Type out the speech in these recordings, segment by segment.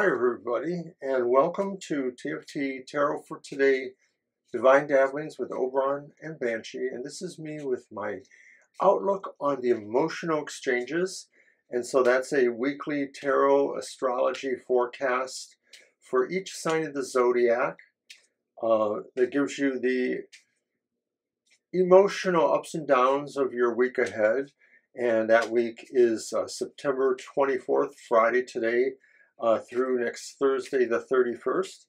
Hi everybody, and welcome to TFT Tarot for Today, Divine Dabblings with Oberon and Banshee. And this is me with my outlook on the emotional exchanges. And so that's a weekly tarot astrology forecast for each sign of the Zodiac that gives you the emotional ups and downs of your week ahead. And that week is September 24th, Friday today, through next Thursday, the 31st.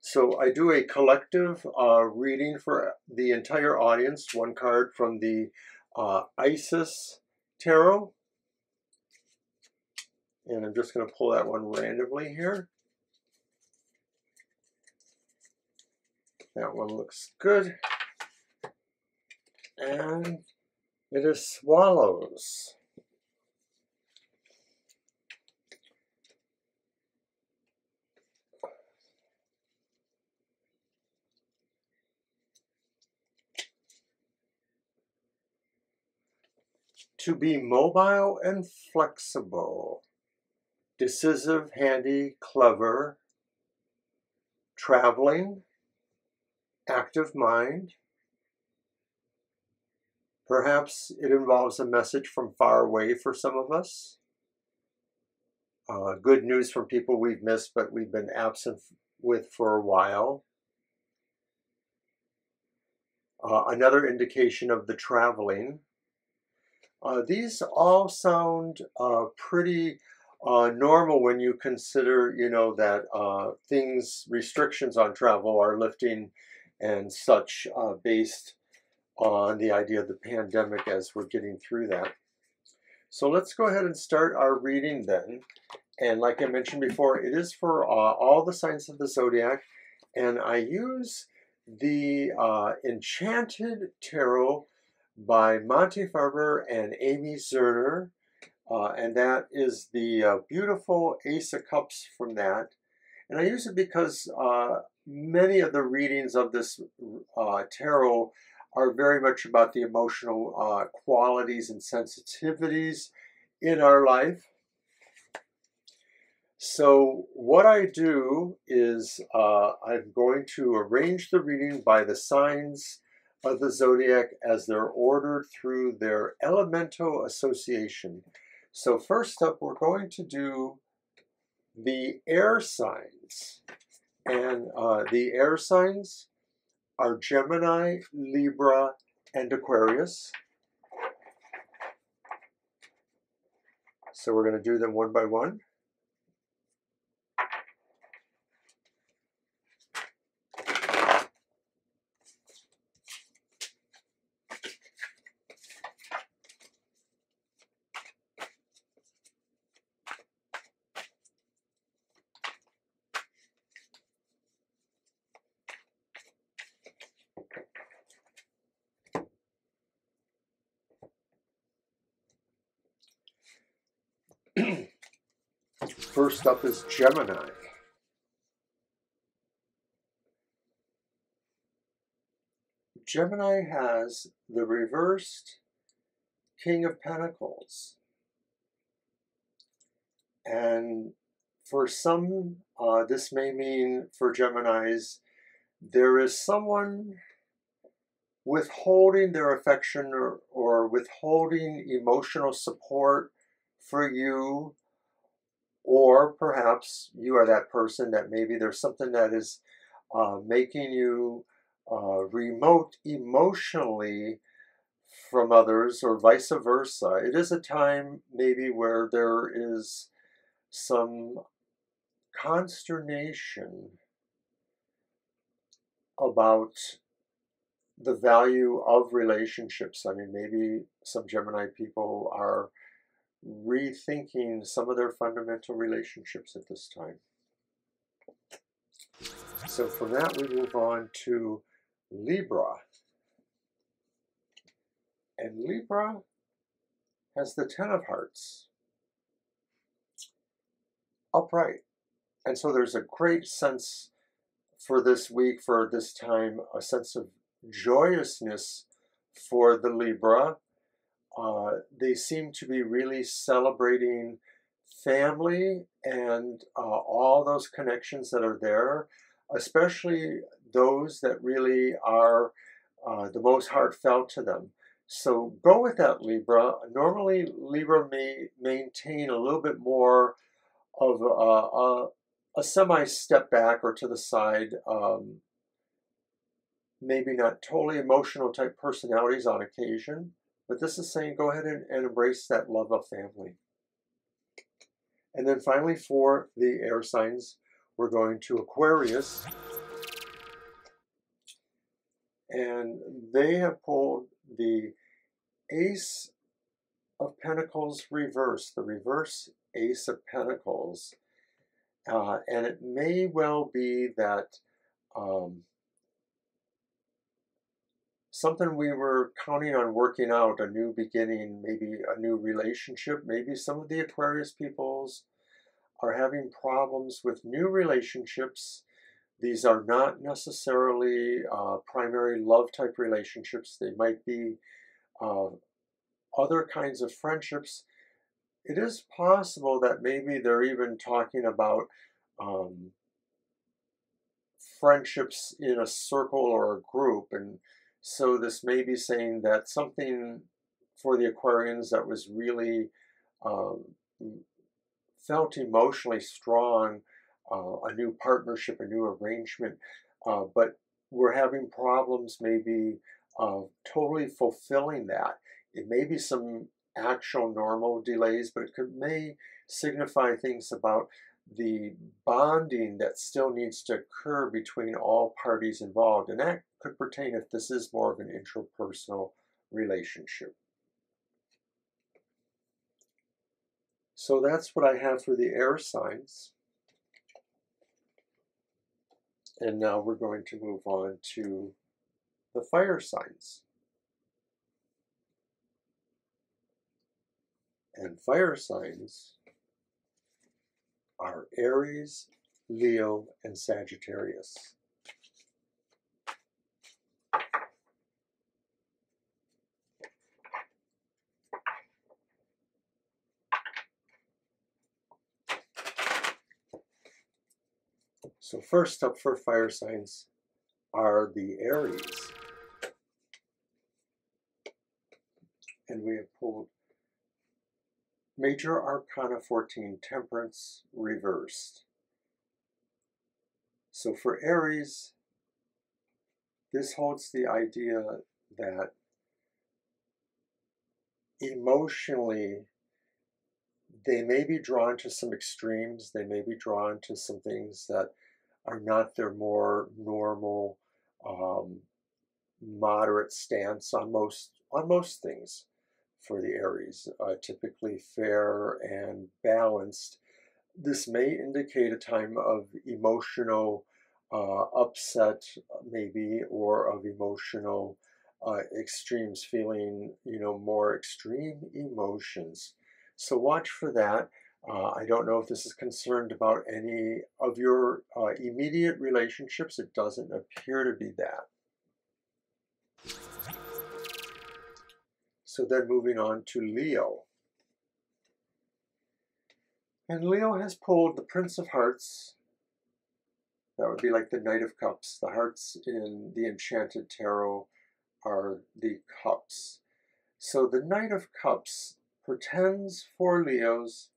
So I do a collective reading for the entire audience, one card from the Isis Tarot. And I'm just going to pull that one randomly here. That one looks good. And it is Swallows. To be mobile and flexible, decisive, handy, clever, traveling, active mind. Perhaps it involves a message from far away for some of us. Good news from people we've missed but we've been absent with for a while. Another indication of the traveling. These all sound pretty normal when you consider, that restrictions on travel are lifting and such, based on the idea of the pandemic as we're getting through that. So let's go ahead and start our reading then. And like I mentioned before, it is for all the signs of the Zodiac. And I use the Enchanted Tarot by Monty Farber and Amy Zerner. And that is the beautiful Ace of Cups from that. And I use it because many of the readings of this tarot are very much about the emotional qualities and sensitivities in our life. So what I do is I'm going to arrange the reading by the signs of the Zodiac as they're ordered through their elemental association. So first up, we're going to do the air signs. And the air signs are Gemini, Libra, and Aquarius. So we're going to do them one by one. First up is Gemini. Gemini has the reversed King of Pentacles. And for some, this may mean for Geminis, there is someone withholding their affection or withholding emotional support for you. Or perhaps you are that person that maybe there's something that is making you remote emotionally from others, or vice versa. It is a time maybe where there is some consternation about the value of relationships. I mean, maybe some Gemini people are rethinking some of their fundamental relationships at this time. So from that, we move on to Libra. And Libra has the Ten of Hearts upright. And so there's a great sense for this week, for this time, a sense of joyousness for the Libra. They seem to be really celebrating family and all those connections that are there, especially those that really are the most heartfelt to them. So go with that, Libra. Normally, Libra may maintain a little bit more of a semi step back or to the side, maybe not totally emotional type personalities on occasion, but this is saying go ahead and embrace that love of family. And then finally, for the air signs, we're going to Aquarius. And they have pulled the Ace of Pentacles reverse, the reverse Ace of Pentacles. And it may well be that something we were counting on working out, a new beginning, maybe a new relationship, maybe some of the Aquarius peoples are having problems with new relationships. These are not necessarily primary love type relationships. They might be other kinds of friendships. It is possible that maybe they're even talking about friendships in a circle or a group. And so this may be saying that something for the Aquarians that was really felt emotionally strong, a new partnership, a new arrangement, but we're having problems maybe totally fulfilling that. It may be some actual normal delays, but may signify things about the bonding that still needs to occur between all parties involved. And that could pertain if this is more of an interpersonal relationship. So that's what I have for the air signs. And now we're going to move on to the fire signs. And fire signs are Aries, Leo, and Sagittarius. So first up for fire signs are the Aries. And we have pulled Major Arcana 14, Temperance reversed. So for Aries, this holds the idea that emotionally they may be drawn to some extremes, they may be drawn to some things that are not their more normal, moderate stance on most things for the Aries, typically fair and balanced. This may indicate a time of emotional upset, maybe, or of emotional extremes, feeling, more extreme emotions. So watch for that. I don't know if this is concerned about any of your immediate relationships. It doesn't appear to be that. So then moving on to Leo. And Leo has pulled the Prince of Hearts. That would be like the Knight of Cups. The hearts in the Enchanted Tarot are the cups. So the Knight of Cups portends for Leos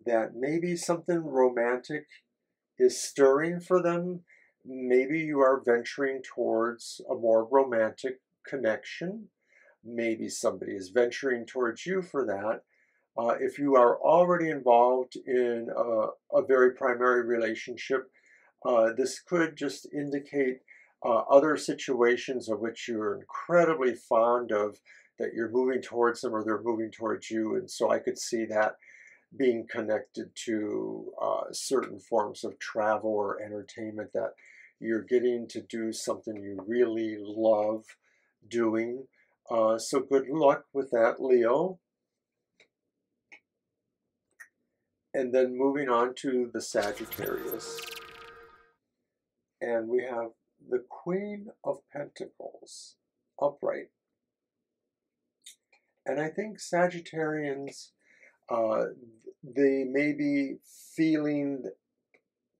that maybe something romantic is stirring for them. Maybe you are venturing towards a more romantic connection. Maybe somebody is venturing towards you for that. If you are already involved in a very primary relationship, this could just indicate other situations of which you're incredibly fond of, that you're moving towards them or they're moving towards you. And so I could see that being connected to certain forms of travel or entertainment, that you're getting to do something you really love doing. So good luck with that, Leo. And then moving on to the Sagittarius. And we have the Queen of Pentacles upright. And I think Sagittarians they may be feeling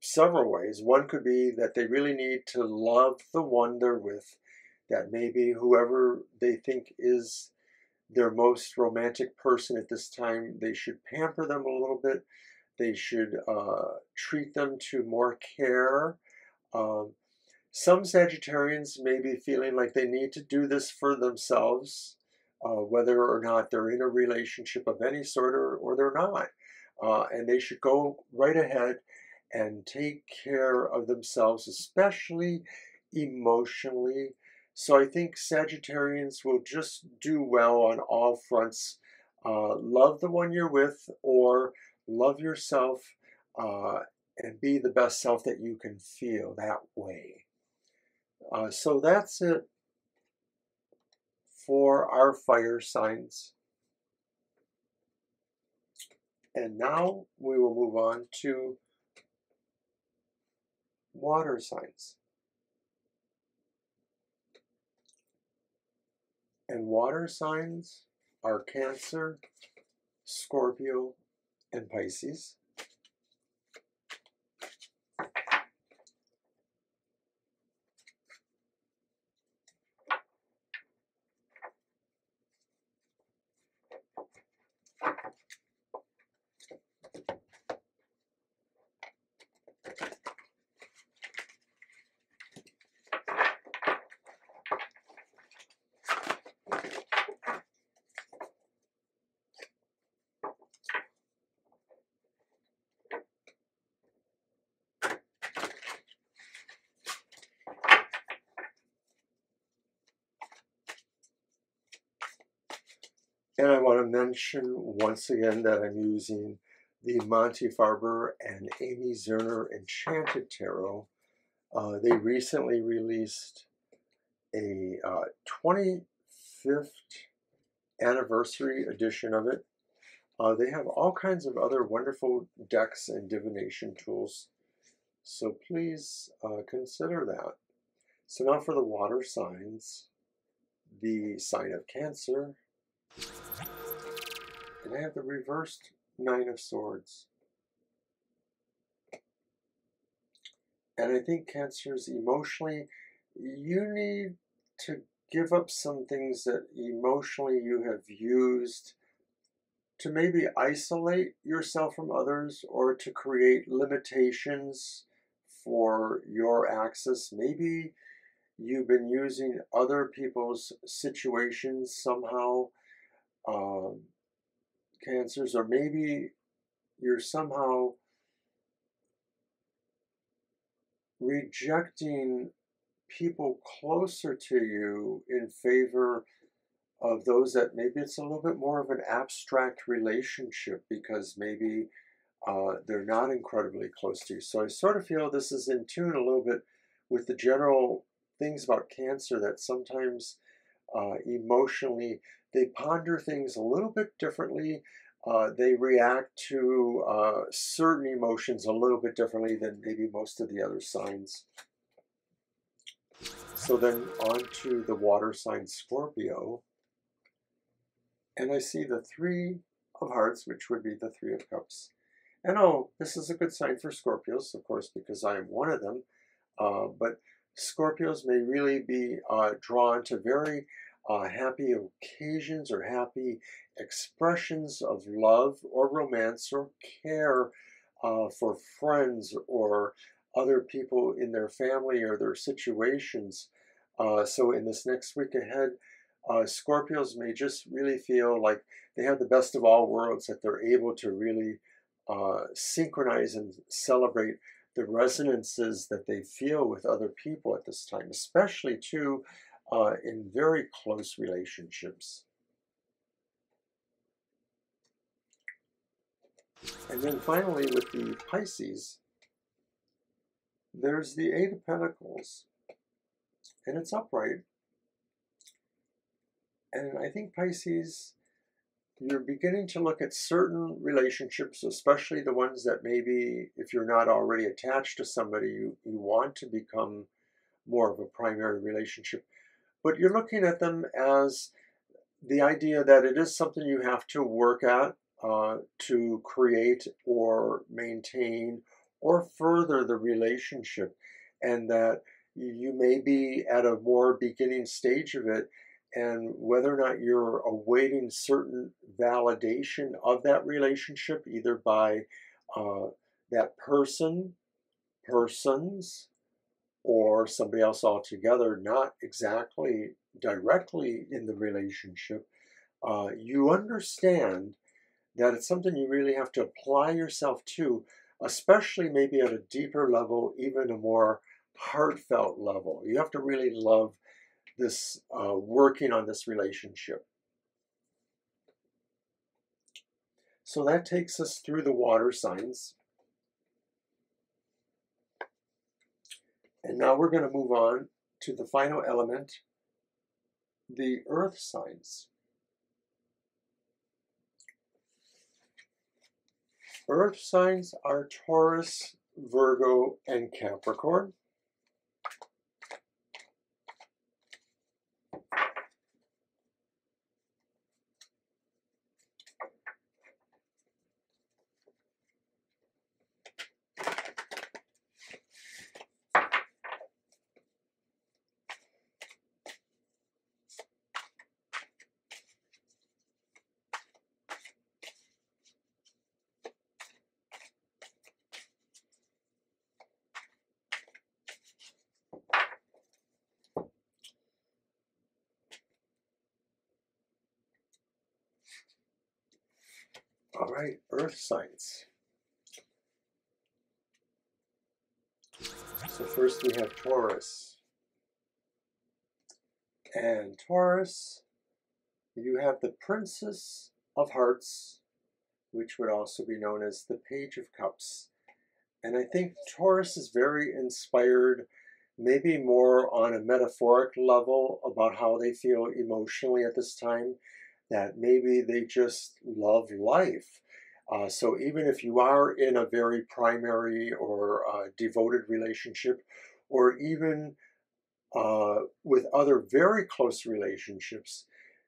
several ways. One could be that they really need to love the one they're with, that maybe whoever they think is their most romantic person at this time, they should pamper them a little bit. They should treat them to more care. Um, some Sagittarians may be feeling like they need to do this for themselves, whether or not they're in a relationship of any sort or they're not. And they should go right ahead and take care of themselves, especially emotionally. So I think Sagittarians will just do well on all fronts. Love the one you're with, or love yourself, uh, and be the best self that you can feel that way. So that's it for our fire signs. And now we will move on to water signs. And water signs are Cancer, Scorpio, and Pisces. And I want to mention once again that I'm using the Monty Farber and Amy Zerner Enchanted Tarot. They recently released a 25th anniversary edition of it. They have all kinds of other wonderful decks and divination tools. So please consider that. So now for the water signs, the sign of Cancer. And I have the reversed Nine of Swords. And I think Cancers emotionally, you need to give up some things that emotionally you have used to maybe isolate yourself from others or to create limitations for your access. Maybe you've been using other people's situations somehow, Cancers, or maybe you're somehow rejecting people closer to you in favor of those that maybe it's a little bit more of an abstract relationship because maybe they're not incredibly close to you. So I sort of feel this is in tune a little bit with the general things about Cancer, that sometimes emotionally they ponder things a little bit differently. They react to certain emotions a little bit differently than maybe most of the other signs. So then on to the water sign Scorpio. And I see the Three of Hearts, which would be the Three of Cups. And oh, this is a good sign for Scorpios, of course, because I am one of them. But Scorpios may really be drawn to very happy occasions or happy expressions of love or romance or care for friends or other people in their family or their situations. So in this next week ahead, Scorpios may just really feel like they have the best of all worlds, that they're able to really synchronize and celebrate the resonances that they feel with other people at this time, especially too in very close relationships. And then finally with the Pisces, there's the Eight of Pentacles, and it's upright. And I think Pisces, you're beginning to look at certain relationships, especially the ones that maybe if you're not already attached to somebody, you want to become more of a primary relationship. But you're looking at them as the idea that it is something you have to work at. to create or maintain or further the relationship, and that you may be at a more beginning stage of it, and whether or not you're awaiting certain validation of that relationship, either by uh, that persons, or somebody else altogether, not exactly directly in the relationship, you understand that it's something you really have to apply yourself to, especially maybe at a deeper level, even a more heartfelt level. You have to really love this, working on this relationship. So that takes us through the water signs. And now we're going to move on to the final element, the earth signs. Earth signs are Taurus, Virgo, and Capricorn. All right, earth signs. So first we have Taurus. And Taurus, you have the Princess of Hearts, which would also be known as the Page of Cups. And I think Taurus is very inspired, maybe more on a metaphoric level about how they feel emotionally at this time, that maybe they just love life. So even if you are in a very primary or devoted relationship, or even with other very close relationships,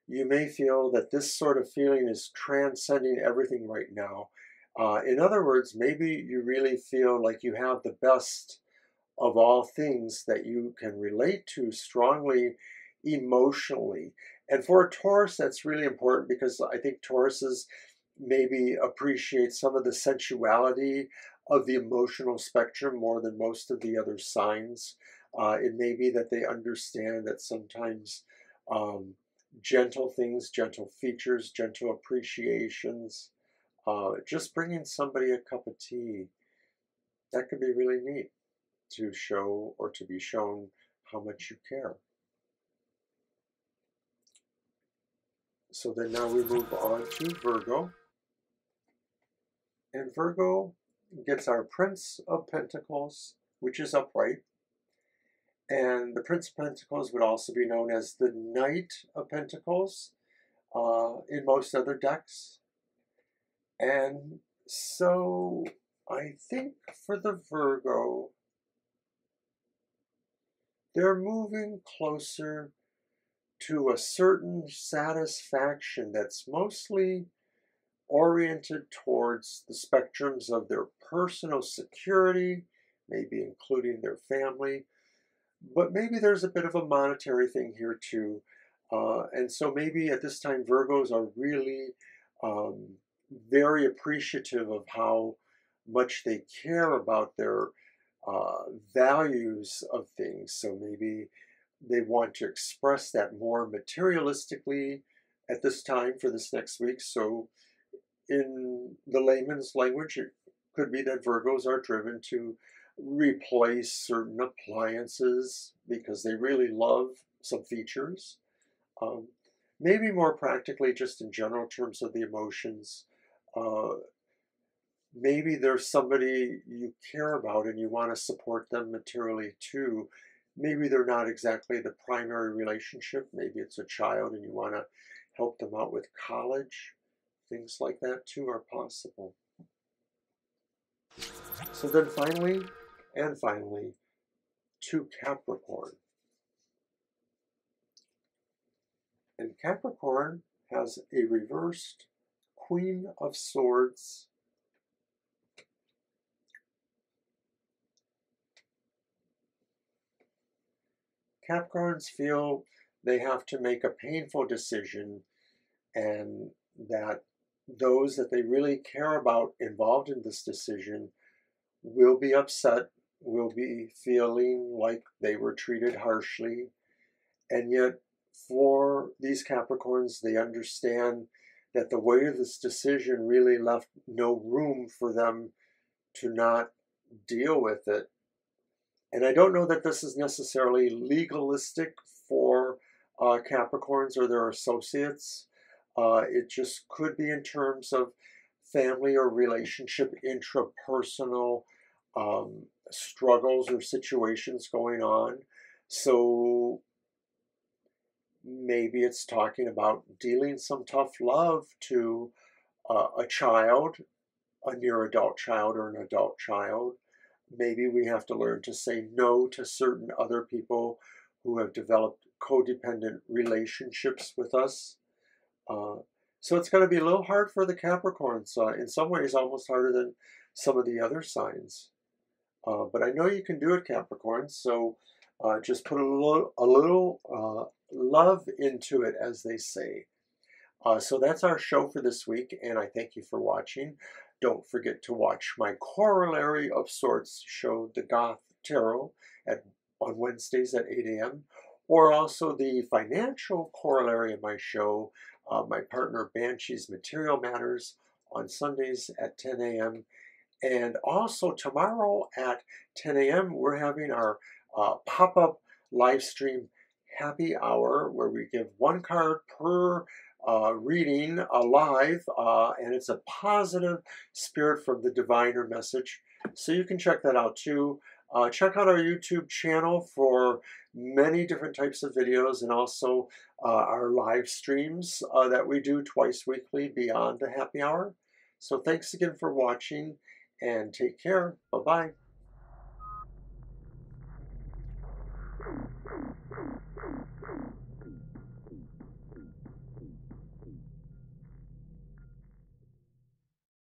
you may feel that this sort of feeling is transcending everything right now. In other words, maybe you really feel like you have the best of all things that you can relate to strongly emotionally. And for a Taurus, that's really important, because I think Tauruses maybe appreciate some of the sensuality of the emotional spectrum more than most of the other signs. It may be that they understand that sometimes gentle things, gentle features, gentle appreciations, just bringing somebody a cup of tea, that could be really neat to show or to be shown how much you care. So then now we move on to Virgo. And Virgo gets our Prince of Pentacles, which is upright. And the Prince of Pentacles would also be known as the Knight of Pentacles in most other decks. And so I think for the Virgo, they're moving closer to a certain satisfaction that's mostly oriented towards the spectrums of their personal security, maybe including their family, but maybe there's a bit of a monetary thing here too. And so maybe at this time, Virgos are really very appreciative of how much they care about their values of things. So maybe they want to express that more materialistically at this time for this next week. So in the layman's language, it could be that Virgos are driven to replace certain appliances because they really love some features. Um, Maybe more practically, just in general terms of the emotions, uh, maybe there's somebody you care about and you want to support them materially too. Maybe they're not exactly the primary relationship. Maybe it's a child and you want to help them out with college. Things like that too are possible. So then finally, to Capricorn. And Capricorn has a reversed Queen of Swords. Capricorns feel they have to make a painful decision, and that those that they really care about involved in this decision will be upset, will be feeling like they were treated harshly. And yet, for these Capricorns, they understand that the weight of this decision really left no room for them to not deal with it. And I don't know that this is necessarily legalistic for Capricorns or their associates. It just could be in terms of family or relationship, intrapersonal struggles or situations going on. So maybe it's talking about dealing some tough love to a child, a near adult child or an adult child. Maybe we have to learn to say no to certain other people who have developed codependent relationships with us. So it's going to be a little hard for the Capricorns, in some ways almost harder than some of the other signs. But I know you can do it, Capricorn, so just put a little love into it, as they say. So that's our show for this week, and I thank you for watching. Don't forget to watch my Corollary of Sorts show, The Goth Tarot, on Wednesdays at 8 a.m., or also the financial corollary of my show, my partner Banshee's Material Matters, on Sundays at 10 a.m. And also tomorrow at 10 a.m., we're having our pop-up live stream happy hour, where we give one card per reading live, and it's a positive spirit from the diviner message. So you can check that out too. Check out our YouTube channel for many different types of videos, and also our live streams that we do twice weekly beyond the happy hour. So thanks again for watching, and take care. Bye-bye.